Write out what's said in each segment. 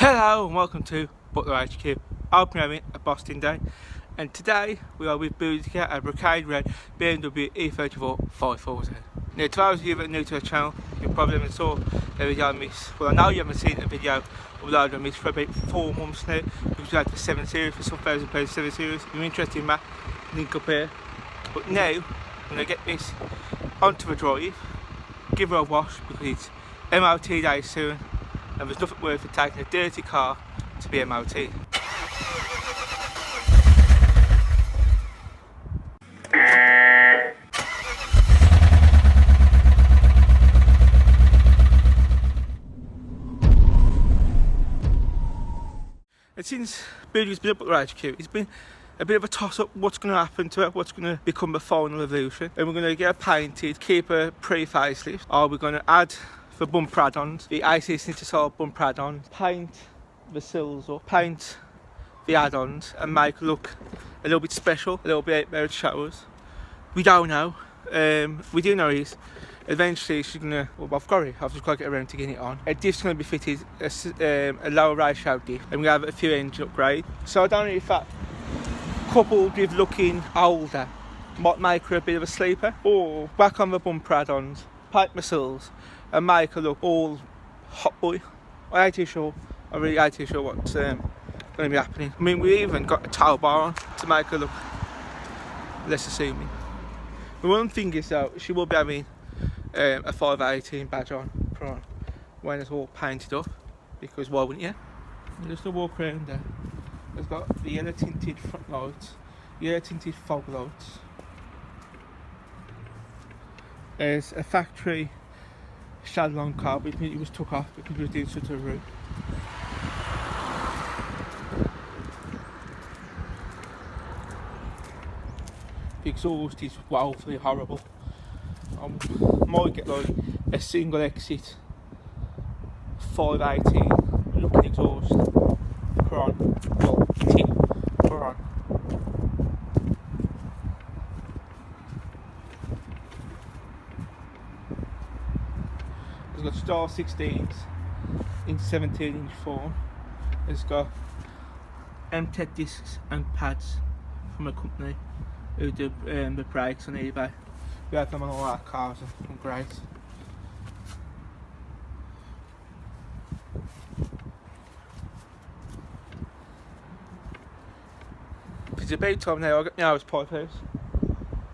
Hello and welcome to Butler.H.Q. Open having a Boston day, and today we are with Boudica, a brocade red BMW E34 540i. Now, to those of you that are new to the channel, you probably haven't saw the video I missed. Well, I know you haven't seen the video uploaded on this for about 4 months now, because we had the 7 Series for some £1,000 7 Series. If you're interested in that, link up here. But now I'm going to get this onto the drive, give her a wash because it's MOT day soon. And there's nothing worse than taking a dirty car to be MOT. And since Boudica's been up at the HQ, it's been a bit of a toss-up what's going to happen to it, what's going to become the final evolution. And we're going to get her painted, keep her pre-facelift, or we're going to add the bumper add-ons, the 18-inch style bumper add-ons, paint the sills up, paint the add-ons and make it look a little bit special, a little bit out there at shows. We don't know. We do know is eventually she's gonna, well, I've just got to get around to getting it on. A diff's gonna be fitted, a lower ratio diff, and we have a few engine upgrades. So I don't know if that coupled with looking older might make her a bit of a sleeper, or back on the bumper add-ons, paint my sills and make her look all hot boy. I ain't too sure. I really ain't too sure what's going to be happening. I mean, we even got a tow bar on to make her look less assuming. The one thing is though, she will be having a 518 badge on when it's all painted up, because why wouldn't you? Just to walk around there. It's got the yellow tinted front lights, yellow tinted fog lights. There's a factory Shadlon car, but it was took off because we were doing such a route. The exhaust is woefully horrible. I might get like a single exit 518 looking exhaust. Put on, well, tip, put on. It's got star 16s in 17-inch form. It's got MTEC discs and pads from a company who do the brakes on eBay. We have them on all our cars and great. It's about time now I get my house pipe out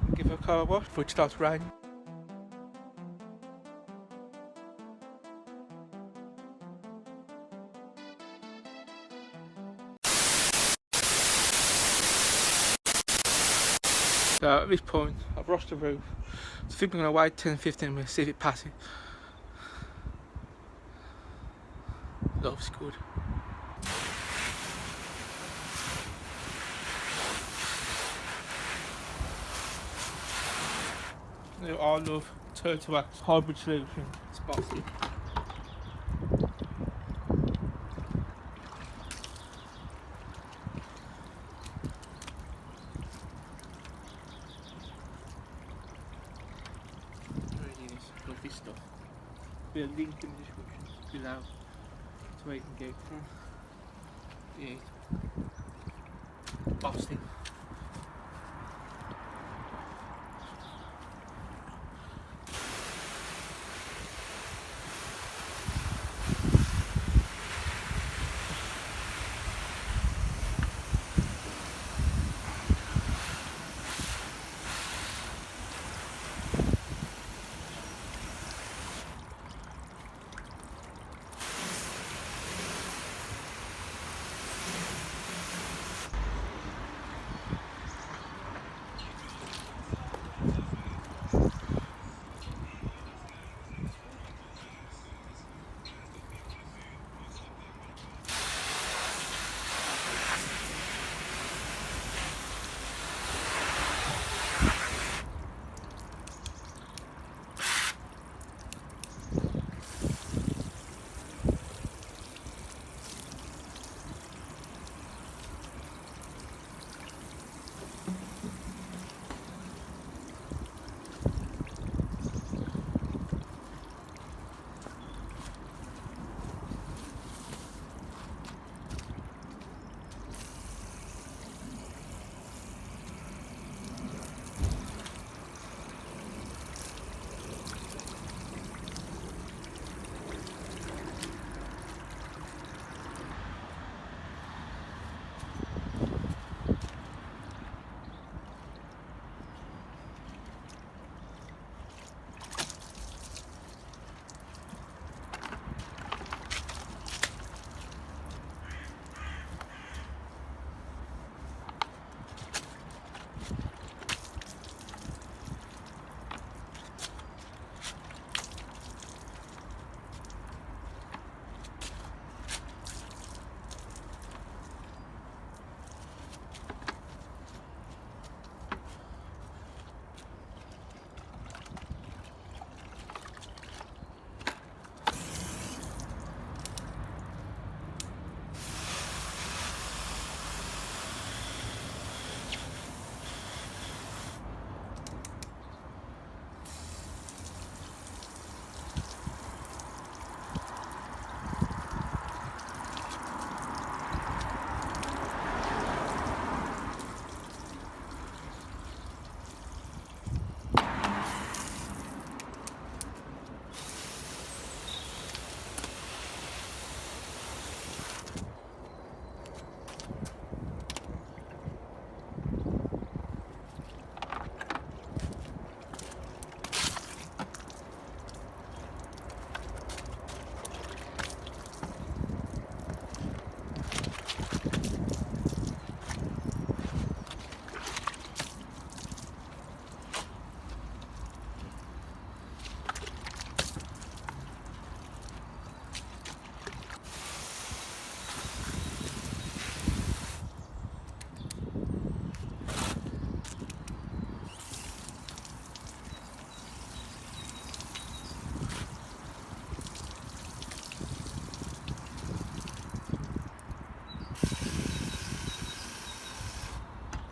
and give her a car wash before it starts raining. So at this point, I've rushed the roof. So I think I'm going to wait 10-15 minutes, see if it passes. Love's good. I love Turtle Wax hybrid solution. It's bossy. Lovely stuff. Be a link in the description below to where you can get from. Yeah, Boston.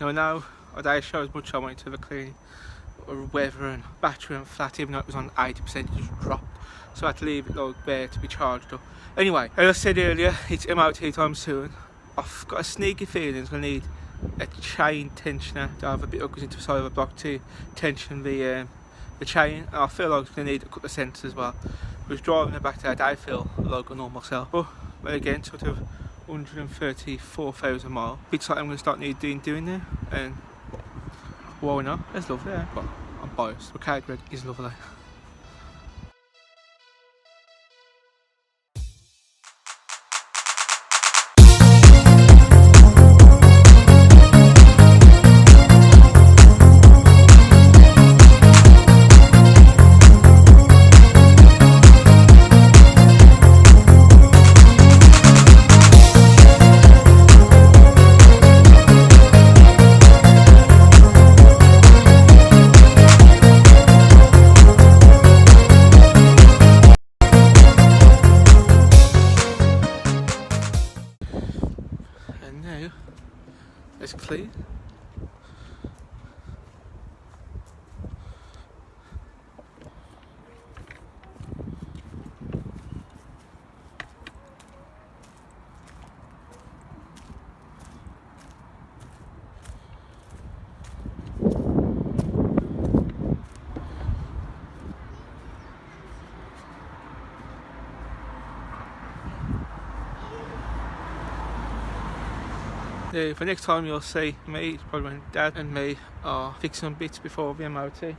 Now I don't show as much I went to the cleaning, or weather and battery and flat, even though it was on 80%, it just dropped. So I had to leave it like there to be charged up. Anyway, as I said earlier, it's MOT time soon. I've got a sneaky feeling it's going to need a chain tensioner to have a bit of into the side of the block to tension the chain. And I feel like it's going to need a couple of sensors as well. I was driving it back there, I feel like a normal self. But again, sort of 134,000 miles. Bits like I'm going to start doing there. And why not? It's lovely, yeah. But I'm biased. The car grid is lovely. Now it's clean. For next time you'll see me, it's probably when Dad and me are fixing some bits before the MOT.